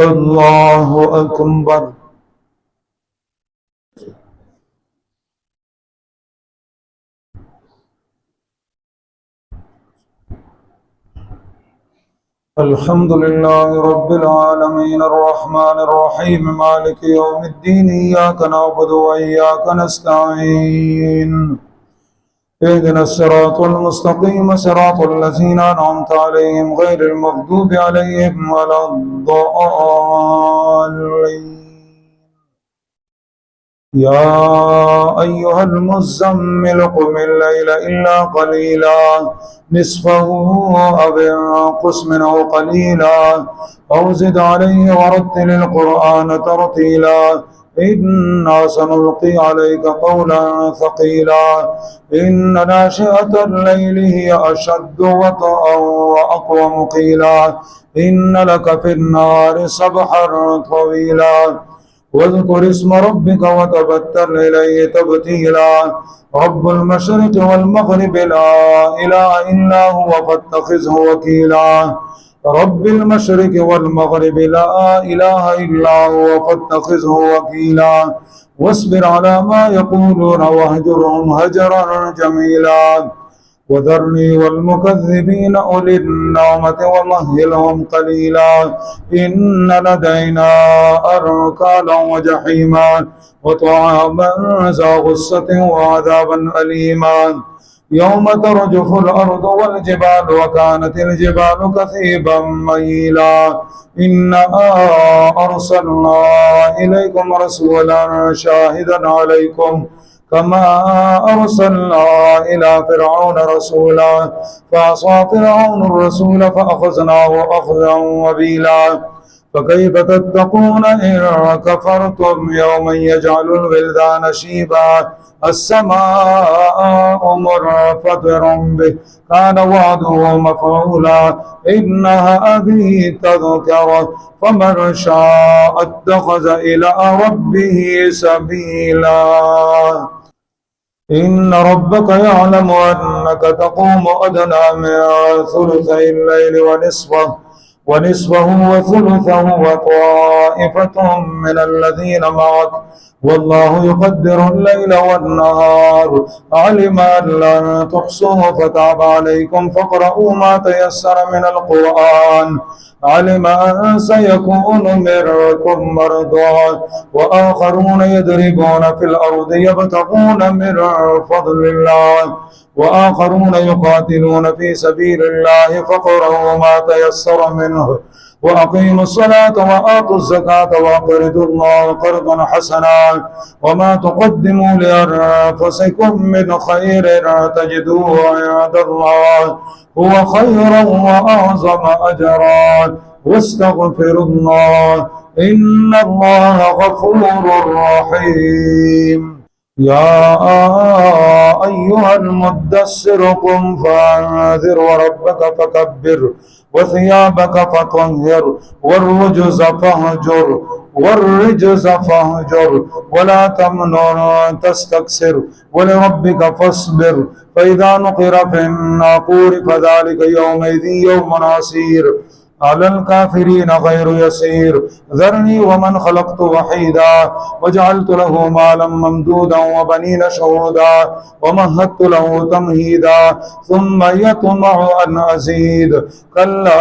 الله أكبر. الحمد لله رب العالمين الرحمن الرحيم مالك يوم الدين إياك نعبد وإياك نستعين اهدنا الصراط المستقيم صراط الذين أنعمت عليهم غير المغضوب عليهم ولا الضالين. يا أيها المزمل قم الليل إلا قليلا نصفه أو انقص منه قليلا أو زد عليه ورتل القرآن ترتيلا إنا سنلقي عليك قولا ثقيلا إن ناشئة الليل هي أشد وطئا وأقوم قيلا إن لك في النار سبحا طويلا واذكر اسم ربك وتبتل إليه تبتيلا رب المشرق والمغرب لا إله إلا هو فاتخذه وكيلا رب المشرق والمغرب لا إله إلا هو فاتخذه وكيلا واصبر على ما يقولون واهجرهم هجرا جميلا وذرني والمكذبين أولي النعمة ومهلهم قليلا إن لدينا أركالا وجحيما وطعاما ذا غصة وعذابا أليما يوم ترجف الأرض والجبال وكانت الجبال كثيبا مهيلا إنا أرسلنا إليكم رسولا شاهدا عليكم كما أرسلنا إلى فرعون رسولا فعصى فرعون الرسول فأخذناه أخذا وبيلا فكيف تتقون إن كفرتم يوما يجعل الولدان شيبا السماء منفطر به كان وعده مفعولا إن هذه تذكرة فمن شاء اتخذ إلى ربه سبيلا إن ربك يعلم أنك تقوم أدنى من ثلثي الليل ونصفه وثلثه وطائفة من الذين معك والله يقدر الليل والنهار علم أن لن تحصوه فتاب عليكم فاقرؤوا ما تيسر من القرآن علم أن سيكون منكم مرضى وآخرون يضربون في الأرض يبتغون من فضل الله وآخرون يقاتلون في سبيل الله فاقرؤوا ما تيسر منه وأقيموا الصلاة وآتوا الزكاة وأقرضوا الله قرضا حسنا وما تقدموا لأنفسكم من خير تجدوه عند الله هو خيرا وأعظم أجرا واستغفروا الله إن الله غفور رحيم يا أيها المدثر قم فأنذر وربك فكبر وثيابك فطهر والرجز فاهجر ولا تمنن تستكثر ولربك فاصبر فإذا نقر في الناقور فذلك يومئذ يوم عسير على الكافرين غير يسير ذرني ومن خلقت وحيدا وجعلت له مالا ممدودا وبنين شهودا ومهدت له تمهيدا ثم يطمع أن أزيد كلا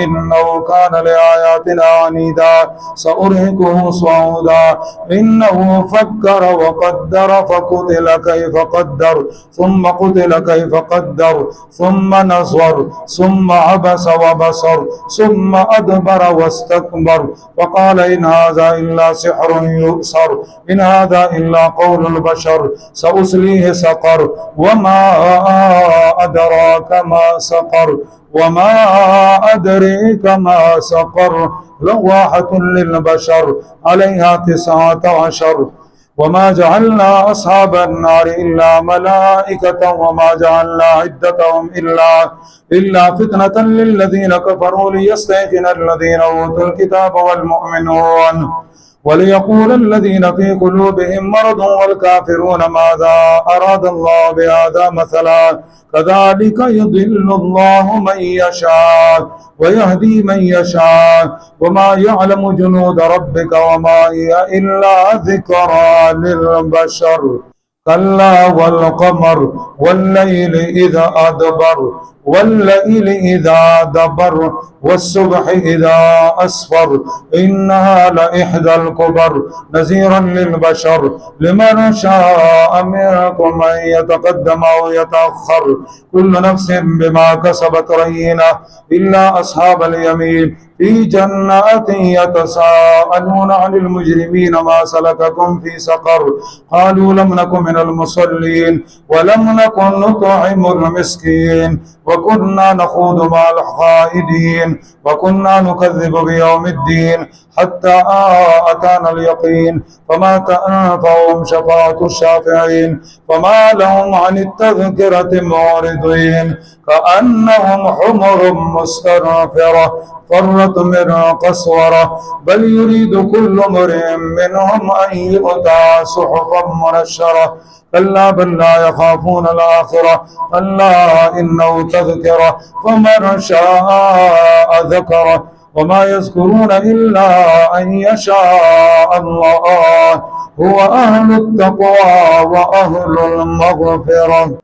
إنه كان لآياتنا عنيدا سأرهقه صعودا إنه فكر وقدر فقتل كيف قدر ثم قتل كيف قدر ثم نظر ثم عبس وبصر ثم أدبر واستكبر وقال إن هذا إلا سحر يؤثر إن هذا إلا قول البشر سأصليه سقر وما أدراك ما سقر وما أدريك ما سقر لواحة للبشر عليها 19 وما جعلنا أصحاب النار إلا ملائكة وما جعلنا عدتهم إلا فتنة للذين كفروا ليستيقن الذين أوتوا الكتاب والمؤمنون وليقول الذين في قلوبهم مرض والكافرون ماذا أراد الله بهذا مثلا كذلك يضل الله من يشاء ويهدي من يشاء وما يعلم جنود ربك وما هي إلا ذكرى للبشر كلا والقمر والليل إذا أدبر والليل إذا دبر والصبح إذا أسفر إنها لإحدى الكبر نذيرا للبشر لمن شاء منكم أن يتقدم أو يتأخر كل نفس بما كسبت رهينة إلا أصحاب اليمين في جنات يتساءلون عن المجرمين ما سلككم في سقر قالوا لم نكن من المصلين ولم نكن نطعم المسكين وكنا نخوض مع الخائدين وكنا نكذب بيوم الدين حتى أتانا اليقين فما تنفعهم شفاعة الشافعين فما لهم عن التذكرة معرضين كأنهم حمر مستنفرة فرت من قسورة بل يريد كل امرئ منهم أن يؤتى صحفا منشرة كلا بل لا يخافون الآخرة كلا إنه تذكرة فمن شاء ذكره وما يذكرون إلا أن يشاء الله هو أهل التقوى وأهل المغفرة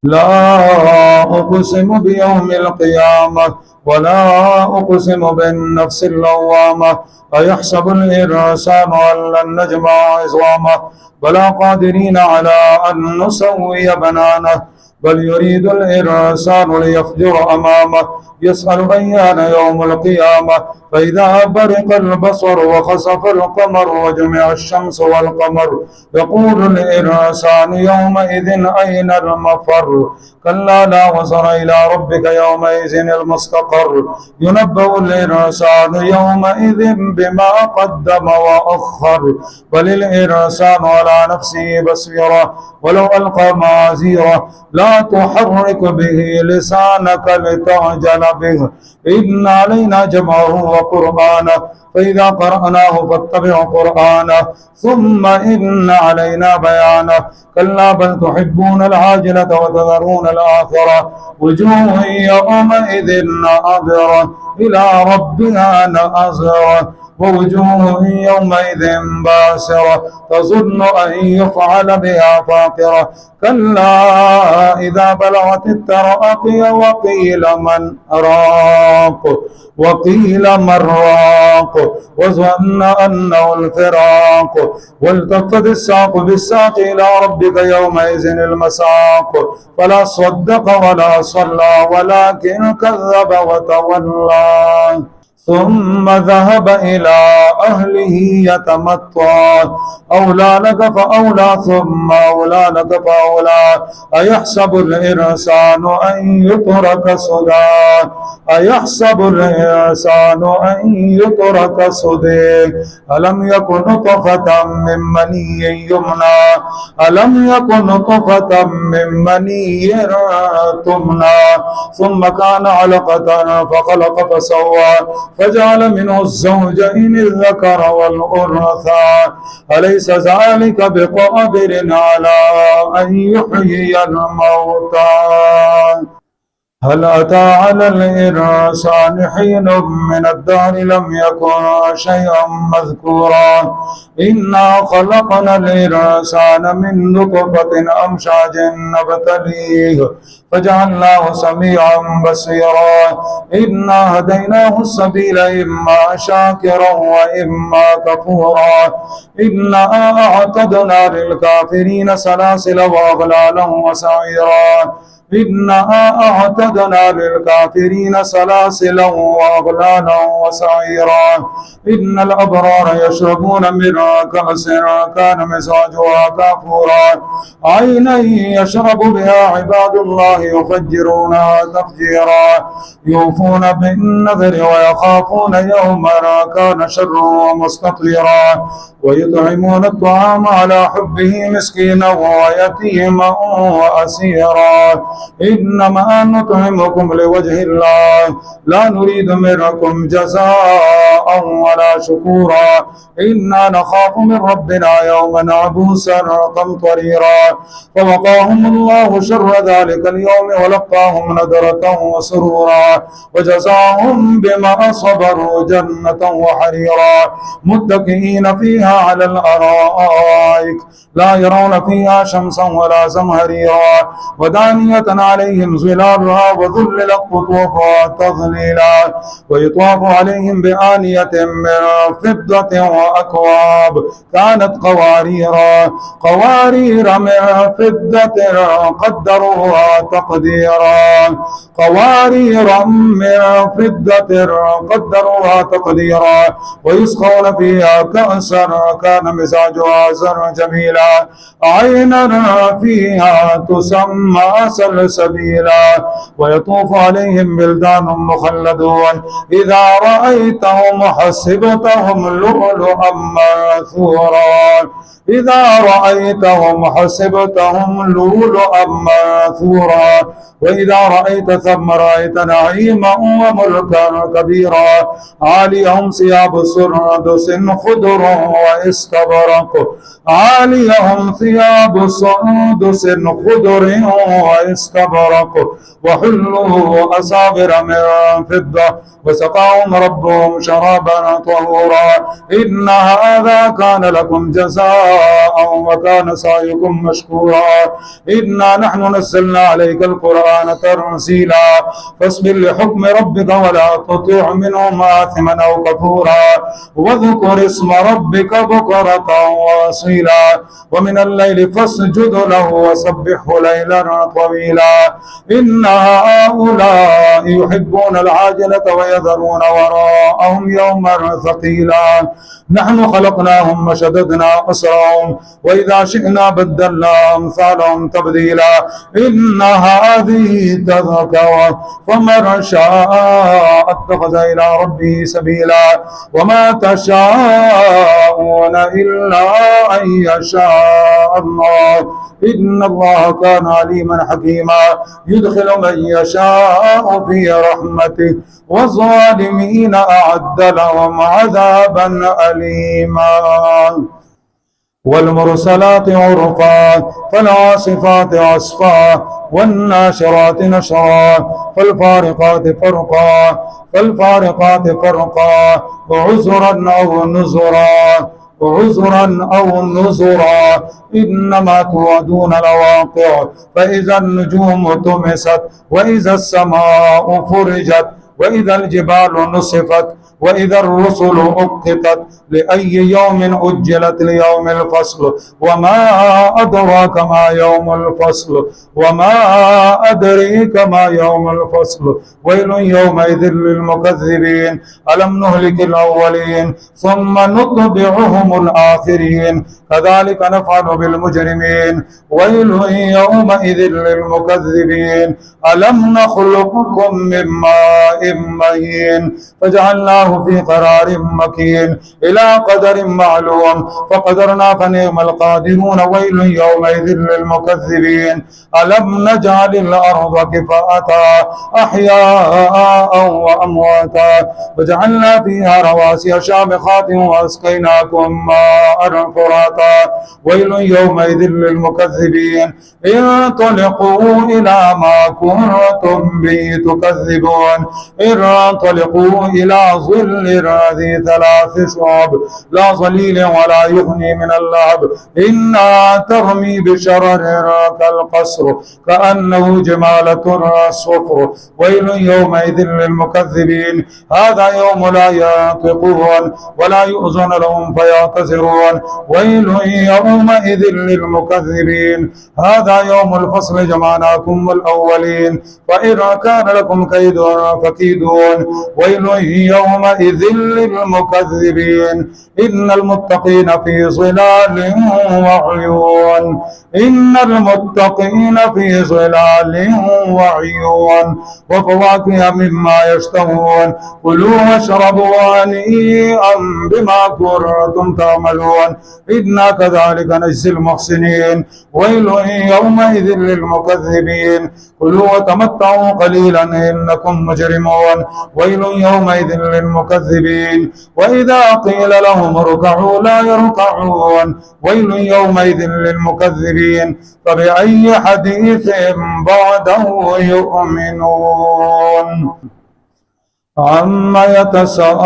لا أقسم بيوم القيامة ولا أقسم بالنفس اللوامة أيحسب الإنسان أن لن نجمع عظامه بلى قادرين على أن نسوي بنانه بل يريد الإنسان ليفجر أمامه يسأل أيان يوم القيامة فإذا برق البصر وخسف القمر وجمع الشمس والقمر يقول الإنسان يومئذ أين المفر كلا لا وزر إلى ربك يومئذ المستقر ينبأ الإنسان يومئذ بما قدم وأخر بل الإنسان على نفسه بصيرة ولو ألقى معاذيره لا تحرك به لسانك لتعجل به إن علينا جمعه وقرآنه فإذا قرأناه فاتبع قرآنه ثم إن علينا بيانه كلا بل تحبون العاجلة وتذرون الآخرة وجوه يومئذ ناظرة إلى ربها ناظرة ووجوه يومئذ باسرة تظن أن يفعل بها فاقرة كلا إذا بلغت التراقي وقيل من راق وظن أنه الفراق والتفت الساق بالساق إلى ربك يومئذ المساق فلا صدق ولا صلى ولكن كذب وتولى ثم ذهب إلى أهله يتمطى أولى لك فأولى ثم أولى لك فأولى أيحسب الإنسان أن يترك سدى أيحسب الإنسان أن يترك سدى ألم يكن نطفة من مني يمنى ألم يكن نطفة من مني تمنى ثم كان علقة فخلق فسوى فجعل منه الزوجين الذكر والأنثى أليس ذلك بقادر على أن يحيي الموتى هل أتى على الإنسان حين من الدهر لم يكن شيئا مذكورا إنا خلقنا الإنسان من نطفة أمشاج نبتليه فجعلناه سميعا بصيرا إنا هديناه السبيل إما شاكرا وإما كفورا إنا أعتدنا للكافرين سلاسل وأغلالا وسعيرا إنا أعتدنا للكافرين سلاسلا وأغلالا وسعيرا إن الأبرار يشربون من كأس كان مزاجها كافورا عينا يشرب بها عباد الله يفجرونها تفجيرا يوفون بالنذر ويخافون يوما كان شره مستطيرا ويطعمون الطعام على حبه مسكينا ويتيما وأسيرا إنما نطعمكم لوجه الله لا نريد منكم جزاء ولا شكورا إنا نخاف من ربنا يوما عبوسا قمطريرا فوقاهم الله شر ذلك اليوم ولقاهم نذرة وسرورا وجزاهم بما صبروا جنة وحريرا متكئين فيها على الأرائك لا يرون فيها شمسا ولا زمهريرا ودانية عليهم ظلالها وذللت قطوفها تظليلا ويطاف عليهم بآنية من فضة وأكواب كانت قوارير من فضة قدروها تقديرا قوارير من فضة قدروها تقديرا ويسقون فيها كأسا كان مزاجها زرجبيلا عينا فيها تسمى سلسبيلا ويطوف عليهم بلدان مخلدون إذا رأيتهم حسبتهم لؤلؤا منثورا إذا رأيتهم حسبتهم لؤلؤا منثورا وإذا رأيت ثم رأيت نعيما وملكا كبيرا عاليهم ثياب سندس خضر واستبرق عاليهم ثياب سندس خضر واستبرق وحلوا أصابر من فضة وسقاهم ربهم شرابا طهورا إن هذا كان لكم جزاء وكان سعيكم مشكورا إنا نحن نزلنا عليك القرآن تنزيلا فاصبر لحكم ربك ولا تطع منهم آثما أو كفورا واذكر اسم ربك بكرة وأصيلا ومن الليل فاسجد له وسبحه ليلا طويلا إن هؤلاء يحبون العاجلة ويذرون وراءهم يوما ثقيلا نحن خلقناهم وشددنا أسرهم وإذا شئنا بدلنا أمثالهم تبديلا إن هذه تذكرة فمن شاء اتخذ إلى ربه سبيلا وما تشاءون إلا أن يشاء الله إن الله كان عليما حكيما يدخل من يشاء في رحمته والظالمين أعد لهم عذابا أليما والمرسلات عرفا فالعاصفات عصفا والناشرات نشرا فالفارقات فرقا عذرا أو نذرا إنما توعدون لواقع فإذا النجوم طمست وإذا السماء فرجت وإذا الجبال نصفت وإذا الرسل أقتت لأي يوم أجلت ليوم الفصل وما أدراك ما يوم الفصل وما أدريك ما يوم الفصل ويل يومئذ للمكذبين ألم نهلك الأولين ثم نطبعهم الآخرين كذلك نفعل بالمجرمين ويل يومئذ للمكذبين ألم نخلقكم من ماء مهين فجعلناه في قرار مكين إلى قدر معلوم فقدرنا فنعم القادرون ويل يومئذ للمكذبين ألم نجعل الأرض كفاتا أحياء وأمواتا وجعلنا فيها رواسي شامخات وأسقيناكم ماء فراتا ويل يومئذ للمكذبين انطلقوا إلى ما كنتم به تكذبون انطلقوا إلى ظل ذي ثلاث شعب لا ظليل ولا يغني من اللهب إنا ترمي بشرر كالقصر كأنه جمالة صفر ويل يومئذ للمكذبين هذا يوم لا ينطقون ولا يؤذن لهم فيعتذرون ويل يومئذ للمكذبين هذا يوم الفصل جمعناكم الأولين فإن كان لكم كيد فكيدون ويل يومئذ للمكذبين إن المتقين في ظلال وعيون إن المتقين في ظلال وعيون وفواكه مما يشتهون كلوا واشربوا هنيئا بما كنتم تعملون إنا كذلك نجزي المحسنين ويل يومئذ للمكذبين كلوا وتمتعوا قليلا إنكم مجرمون يؤمنون ويل يومئذ للمكذبين وإذا قيل لهم اركعوا لا يركعون ويل يومئذ للمكذبين فبأي حديث بعده يؤمنون عما يتساءلون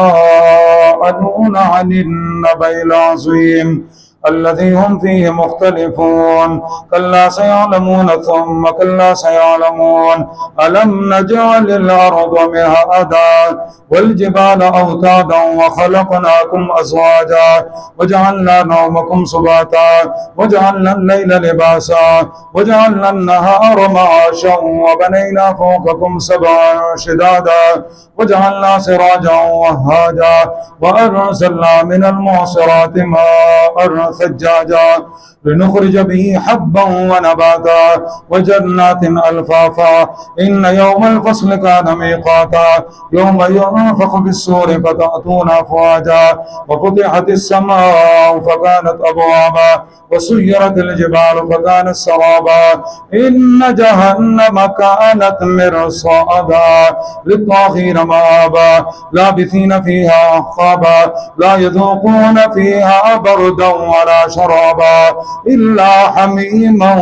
عن النبأ العظيم الذي هم فيه مختلفون كلا سيعلمون ثم كلا سيعلمون ألم نجعل الأرض مهادا والجبال أوتادا وخلقناكم أزواجا وجعلنا نومكم سباتا وجعلنا الليل لباسا وجعلنا النهار معاشا وبنينا فوقكم سبعا شدادا وجعلنا سراجا وهاجا وأرسلنا من المعصرات ماء ثجاجا لنخرج به حبا ونباتا وجنات ألفافا إن يوم الفصل كان ميقاتا يوم ينفخ في الصور فتأتون أفواجا وفتحت السماء فكانت أبوابا وسيرت الجبال فكانت سرابا إن جهنم كانت مرصادا للطاغين مآبا لابثين فيها أحقابا لا يذوقون فيها بردا ولا شرابا إلا حميما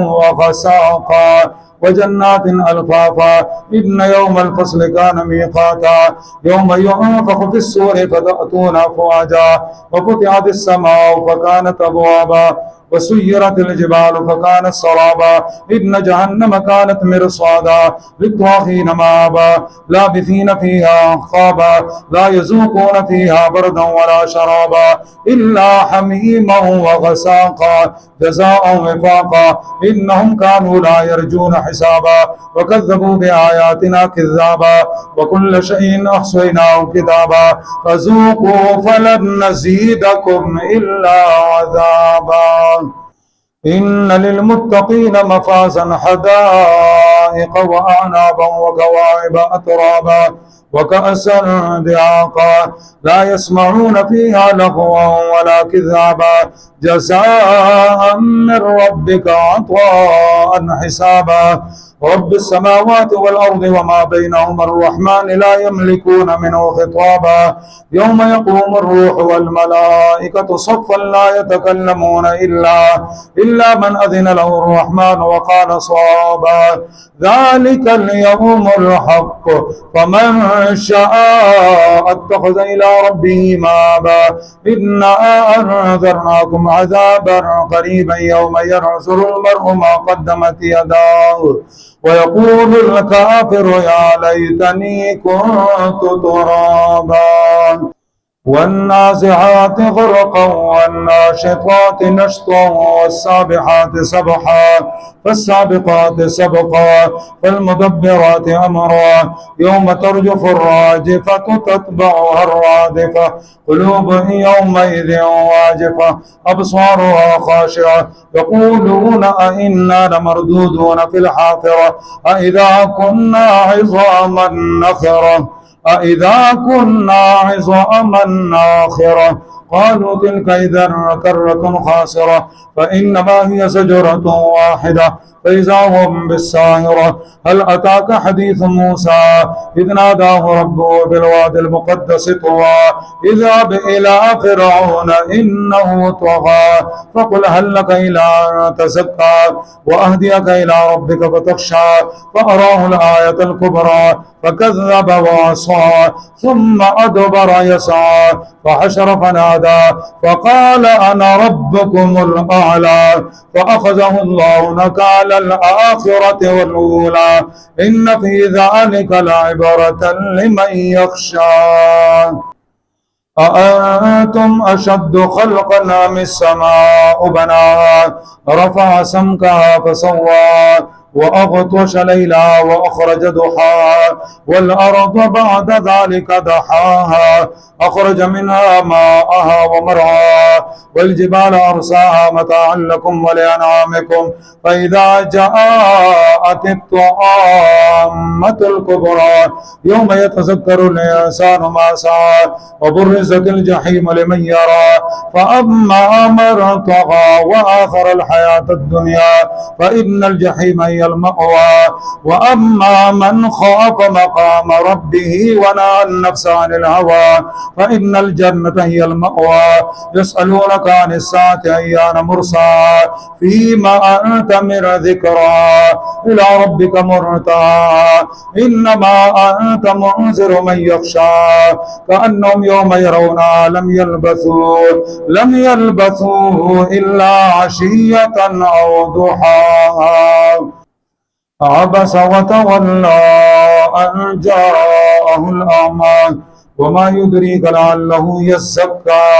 وغساقا وجنات ألفافا إن يوم الفصل كان ميقاتا يوم ينفخ في الصور فتأتون أفواجا وفتحت السماء فكانت أبوابا وسيرت الجبال فكانت سرابا إن جهنم كانت مرصادا للطاغين مآبا لابثين فيها أحقابا لا يذوقون فيها بردا ولا شرابا إلا حميما وغساقا جزاء وفاقا إنهم كانوا لا يرجون حسابا وكذبوا بآياتنا كذابا وكل شيء أحصيناه كتابا فذوقوا فلن نزيدكم إلا عذابا إن للمتقين مفازا حدائق وأعنابا وكواعب أترابا وكأسا دهاقا لا يسمعون فيها لغوا ولا كذابا جزاء من ربك عطاء حسابا رب السماوات والأرض وما بينهما الرحمن لا يملكون منه خطابا يوم يقوم الروح والملائكة صفا لا يتكلمون إلا من أذن له الرحمن وقال صوابا ذلك اليوم الحق فمن شاء اتخذ إلى ربه مآبا إنا أنذرناكم عذابا قريبا يوم يرزل المرء ما قدمت يداه ويقول الكافر يا ليتني كنت ترابا والنازعات غرقا والناشطات نشطا والسابحات سبحا فالسابقات سبقا فالمدبرات أمرا يوم ترجف الراجفة تتبعها الرادفة قلوب يومئذ واجفة أبصارها خاشعة يقولون أئنا لمردودون في الحافرة أئذا كنا عظاما نخرة ناخرة قالوا تلك إذا كرة خاسرة فإنما هي شجرة واحدة فإذا هم بالساهرة هل أتاك حديث موسى إذ ناداه ربه بالواد المقدس طوى اذهب إلى فرعون إنه طغى فقل هل لك إلى أن تزكى وأهديك إلى ربك فتخشى فأراه الآية الكبرى فكذب وعصى ثم أدبر يسعى فحشر فنادى فقال أنا ربكم الأعلى فأخذه الله نكال الآخرة والأولى إن في ذلك لعبرة لمن يخشى أأنتم أشد خلقا أم السماء بناها رفع سمكها فسواها وأغطش ليلها وأخرج ضحاها والأرض بعد ذلك دحاها أخرج منها ماءها ومرعاها والجبال أرساها متاعا لكم ولأنعامكم فإذا جاءت الطامة الكبرى يوم يتذكر الإنسان ما سعى وبرزت الجحيم لمن يرى فأما من طغى وآثر الحياة الدنيا فإن الجحيم هي المأوى وأما من خاف مقام ربه ونهى النفس عن الهوى فإن الجنة هي المأوى يسألونك عن الساعة أيان مرساها فيما أنت من ذكرى إلى ربك مرتعى إنما أنت منذر من يخشى كأنهم يوم يرونها لم يلبثوا إلا عشية أو ضحاها عبس وتولى أن جاءه الأعمى وما يدريك لعله يزكى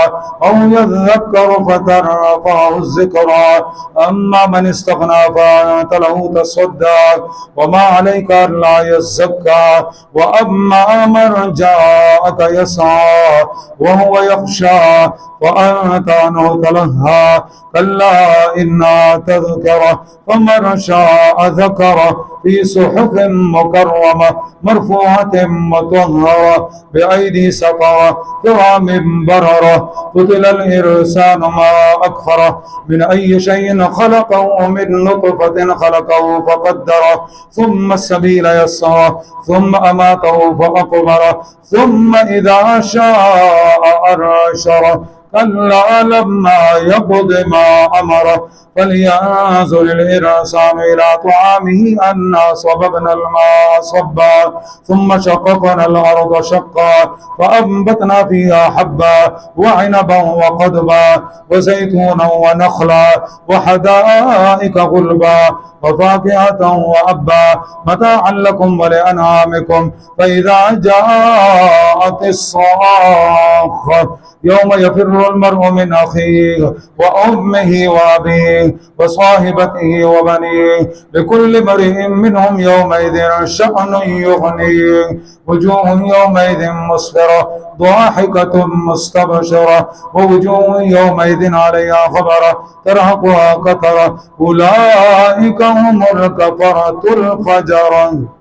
أو يذكر فتنفعه الذكرى أما من استغنى فأنت له تصدى وما عليك ألا يزكى وأما من جاءك يسعى وهو يخشى فأنت عنه تلهى كلا إنها تذكرة فمن شاء ذكره في صحف مكرمة مرفوعة مطهرة بأيدي سفرة كرام بررة قتل الإنسان ما أكفره من أي شيء خلقه من نطفة خلقه فقدره ثم السبيل يسره ثم أماته فأقبره ثم إذا شاء أنشره كلا لما يقض ما أمره فلينظر الإنسان إلى طعامه أنا صببنا الماء صبا ثم شققنا الأرض شقا فأنبتنا فيها حبا وعنبا وقضبا وزيتونا ونخلا وحدائق غلبا وفاكهة وأبا متاعا لكم ولأنعامكم فإذا جاءت الصاخة يوم يفر المرء من أخيه وأمه وأبيه وصاحبته وبنيه لكل امرئ منهم يومئذ شأن يغنيه وجوه يومئذ مسفرة ضاحكة مستبشرة ووجوه يومئذ عليها غبرة ترهقها قترة أولئك هم الكفرة الفجرة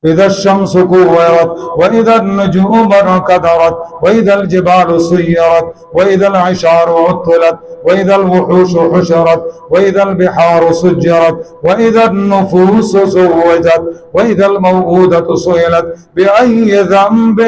إذا الشمس كورت وإذا النجوم انكدرت وإذا الجبال سيرت وإذا العشار عطلت وإذا الوحوش حشرت وإذا البحار سجرت وإذا النفوس زوجت وإذا الموءودة سئلت بأي ذنب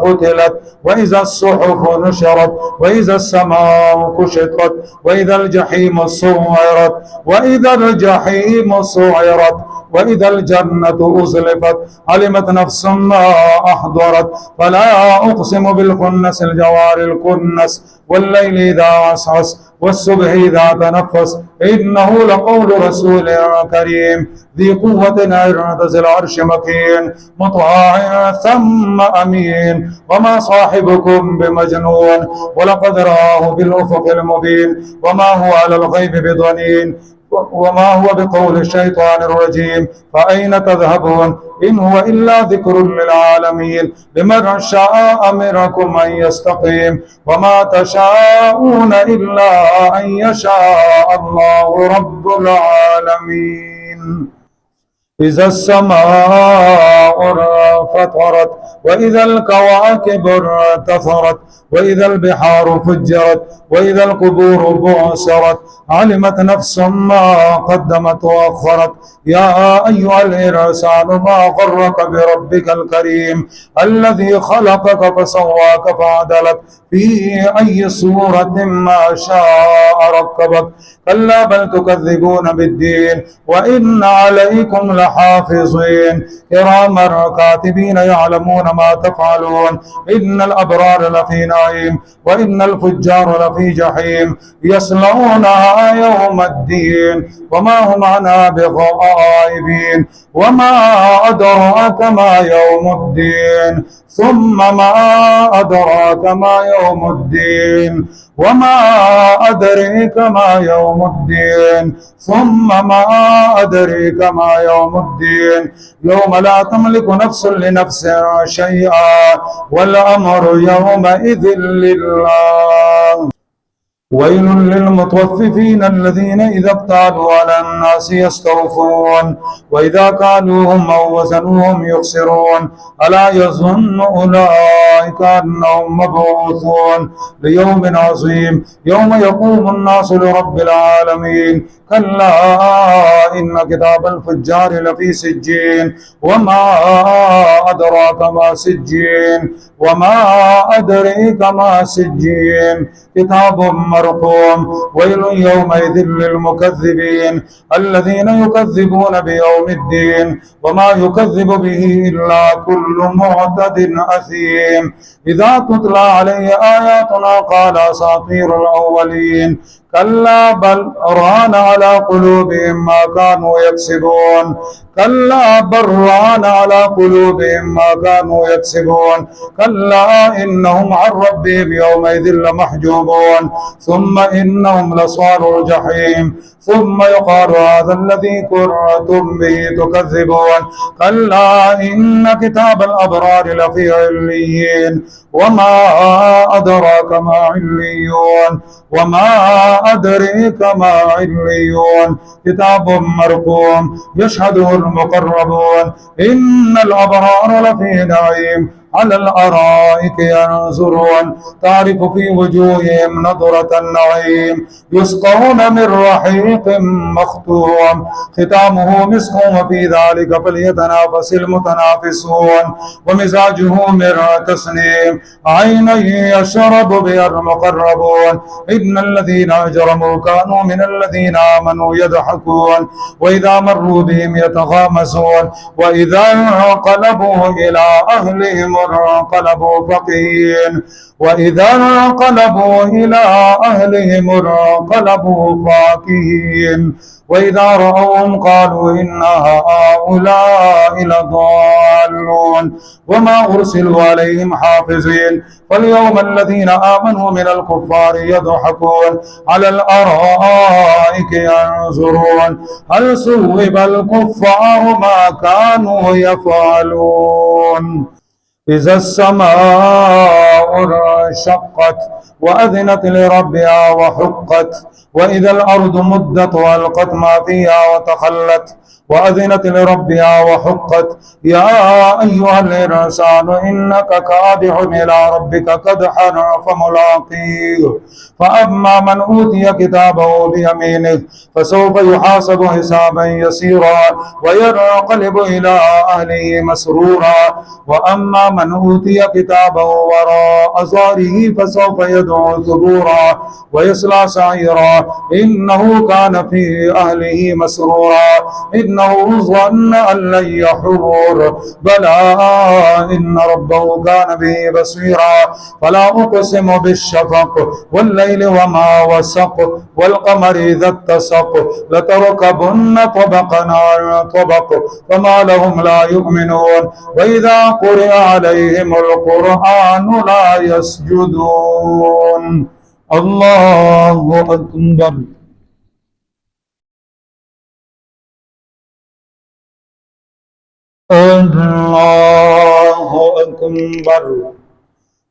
قتلت وإذا الصحف نشرت وإذا السماء كشطت وإذا الجحيم سعرت وإذا الجحيم سعرت وإذا الجنة أزلفت علمت نفس ما أحضرت فلا أقسم بالخنس الجوار الكنس والليل إذا عسعس والصبح إذا تنفس إنه لقول رسول كريم ذي قوة عند ذي العرش مكين مطاع ثم أمين وما صاحبكم بمجنون ولقد رآه بالأفق المبين وما هو على الغيب بضنين وما هو بقول الشيطان الرجيم فأين تذهبون إن هو إلا ذكر للعالمين لمن شاء منكم أن يستقيم وما تشاءون إلا أن يشاء الله رب العالمين إذا السماء فطرت وإذا الكواكب انتثرت وإذا البحار فجرت وإذا القبور بعثرت علمت نفس ما قدمت وأخرت يا أيها الإنسان ما غرك بربك الكريم الذي خلقك فسواك فعدلك في أي صورة ما شاء ركبك كلا بل تكذبون بالدين وإن عليكم لحافظين كراما كاتبين يعلمون ما تفعلون إن الأبرار لفي نعيم وإن الفجار لفي جحيم يصلونها يوم الدين وما هم عنها بغائبين وما أدراك ما يوم الدين ثم ما أدراك ما يوم الدين وما أدريك ما يوم الدين ثم ما أدريك ما يوم الدين يوم لا تملك نفس لنفس شيئا والأمر يومئذ لله ويل للمطففين الذين إذا اكتالوا على الناس يستوفون وإذا كالوهم أو وزنوهم يخسرون ألا يظن أولئك أنهم مبعوثون ليوم عظيم يوم يقوم الناس لرب العالمين كلا إن كتاب الفجار لفي سجين وما أدراك ما سجين وما أدريك ما سجين كتاب مرقوم ويل يومئذ للمكذبين الذين يكذبون بيوم الدين وما يكذب به إلا كل معتد أثيم إذا تتلى عليه آياتنا قال أساطير الأولين كلا بل ران على قلوبهم ما كانوا يكسبون كلا بل ران على قلوبهم ما كانوا يكسبون كلا إنهم عن ربهم يومئذ لمحجوبون ثم إنهم لصالوا الجحيم ثم يقال هذا الذي كنتم به تكذبون كلا إن كتاب الأبرار لفي عليين وما أدراك ما عليون وما أدريك ما عليون كتاب مرقوم يشهده المقربون إن الأبرار لفي نعيم على الأرائك ينظرون تعرف في وجوههم نظرة النعيم يسقون من رحيق مختوم ختامه مسك وفي ذلك فليتنافس المتنافسون ومزاجه من تسنيم عينا يشرب بها المقربون إن الذين أجرموا كانوا من الذين آمنوا يضحكون وإذا مروا بهم يتغامزون وإذا انقلبوا إلى أهلهم انقلبوا فقيهين وإذا انقلبوا إلى أهلهم انقلبوا فاكهين وإذا رأوهم قالوا إن هؤلاء لضالون وما أرسلوا عليهم حافظين فاليوم الذين آمنوا من الكفار يضحكون على الأرائك ينظرون هل ثوب الكفار ما كانوا يفعلون إذا السماء انشقت وأذنت لربها وحقت وإذا الأرض مدت وألقت ما فيها وتخلت وأذنت لربها وحقت يا أيها الإنسان إنك كادح إلى ربك كدحا فملاقيه فأما من أوتي كتابه بيمينه فسوف يحاسب حسابا يسيرا وينقلب إلى أهله مسرورا وأما من أوتي كتابه وراء ظهره فسوف يدعو ثبورا ويصلى سعيرا إنه كان في أهله مسرورا إنه ظن أن لن يحور بلى إن ربه كان به بصيرا فلا أقسم بالشفق والليل وما وسق والقمر إذا اتسق لتركبن طبقا عن طبق فما لهم لا يؤمنون وإذا قرئ عليهم القرآن لا يسجدون الله أكبر الله أكبر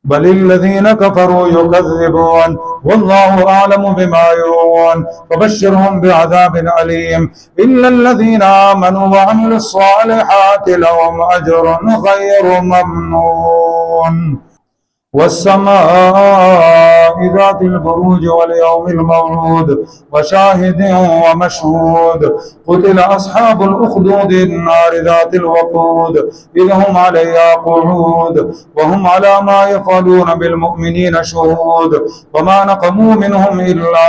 بل الذين كفروا يكذبون والله أعلم بما يوعون فبشرهم بعذاب أليم إلا الذين آمنوا وعملوا الصالحات لهم أجر غير ممنون والسماء ذات البروج واليوم الموعود وشاهد ومشهود قتل أصحاب الأخدود النار ذات الوقود إذ هم عليها قعود وهم على ما يفعلون بالمؤمنين شهود وما نقموا منهم إلا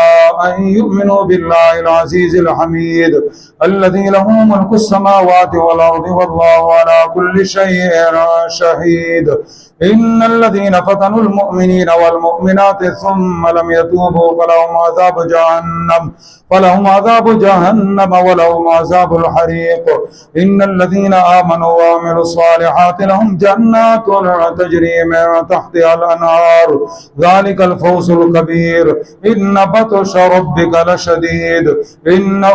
أن يؤمنوا بالله العزيز الحميد الذي له ملك السماوات والأرض والله على كل شيء شهيد إن الذين فتنوا المؤمنين والمؤمنات ثم لم يتوبوا فلهم عذاب جهنم ولهم عذاب الحريق إن الذين آمنوا وعملوا الصالحات لهم جنات تجري من تحتها الأنهار ذلك الفوز الكبير إن بطش ربك لشديد إنه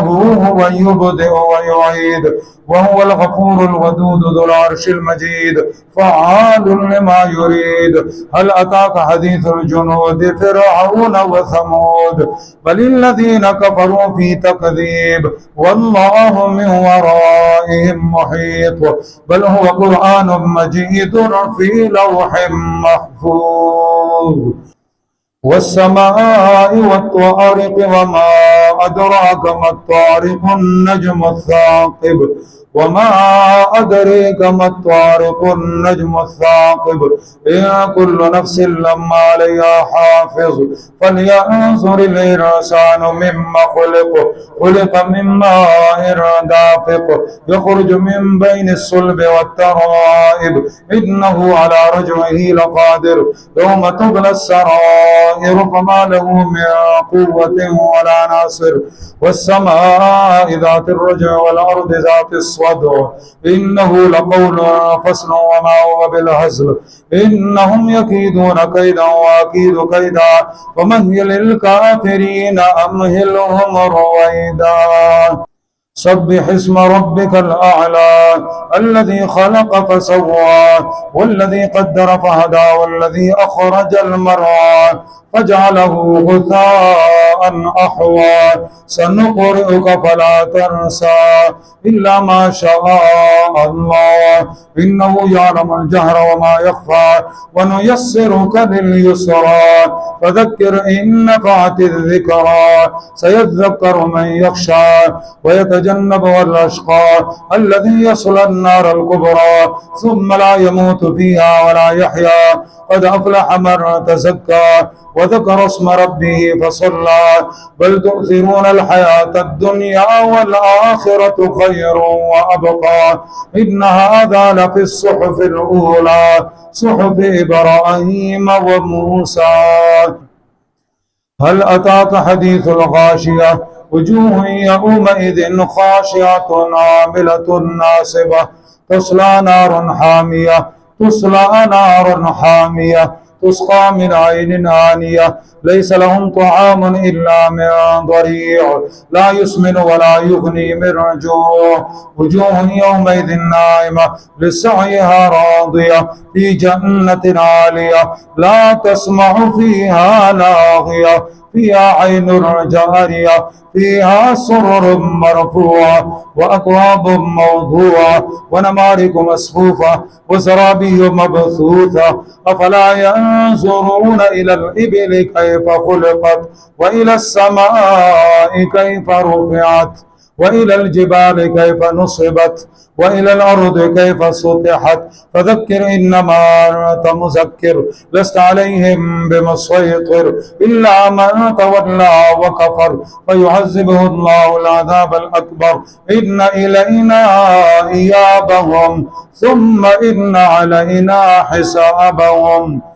هو يبدئ ويعيد وهو الغفور الودود ذو العرش المجيد فعال لما ما يريد. هل أتاك حديث الجنود فرعون وثمود بل الذين كفروا في تكذيب والله من ورائهم محيط. بل هو قرآن مجيد في لوح محفوظ. والسماء والطارق وما أدراك ما الطارق النجم الثاقب وما أدريك ما الطارق النجم الثاقب إن كل نفس لما عليها حافظ. فلينظر الإنسان مما خلق. خلق من ماء دافق يخرج من بين الصلب والترائب إنه على رجعه لقادر. يوم تبلى السرائر فما له من قوة ولا ناصر. والسماء ذات الرجع والأرض ذات الصدع إنه لقول فصل وما هو بالهزل. إنهم يكيدون كيدا وأكيد كيدا ومهل الكافرين أمهلهم رويدا. سبح اسم ربك الأعلى الذي خلق فسوى والذي قدر فهدى والذي أخرج المرعى فجعله غثاء أحوى. سنقرئك فلا تنسى إلا ما شاء الله إنه يعلم الجهر وما يخفى. ونيسرك لليسرى فذكر إن نفعت الذكرى. سيذكر من يخشى ويتجنبها الأشقى الذي يصلى النار الكبرى ثم لا يموت فيها ولا يحيا. قد أفلح من تزكى وذكر اسم ربه فصلى. بل تؤثرون الحياة الدنيا والآخرة خير وأبقى. إن هذا لفي الصحف الأولى صحف إبراهيم وموسى. هل أتاك حديث الغاشية وجوه يومئذ خاشعة عاملة ناصبة تصلى نار حامية تسقى من عين آنية ليس لهم طعام إلا من ضريع لا يسمن ولا يغني من جوع. وجوه يومئذ ناعمة لسعيها راضية في جنة عالية لا تسمع فيها لاغية فيها عين جارية فيها سرر مرفوعة وأكواب موضوعة ونمارق مصفوفة وزرابي مبثوثة. أفلا ينظرون إلى الإبل كيف خلقت وإلى السماء كيف رفعت وإلى الجبال كيف نصبت وإلى الأرض كيف سطحت. فذكر إنما أنت مذكر لست عليهم بمسيطر إلا من تولى وكفر فيعذبه الله العذاب الأكبر. إن إلينا إيابهم ثم إن علينا حسابهم.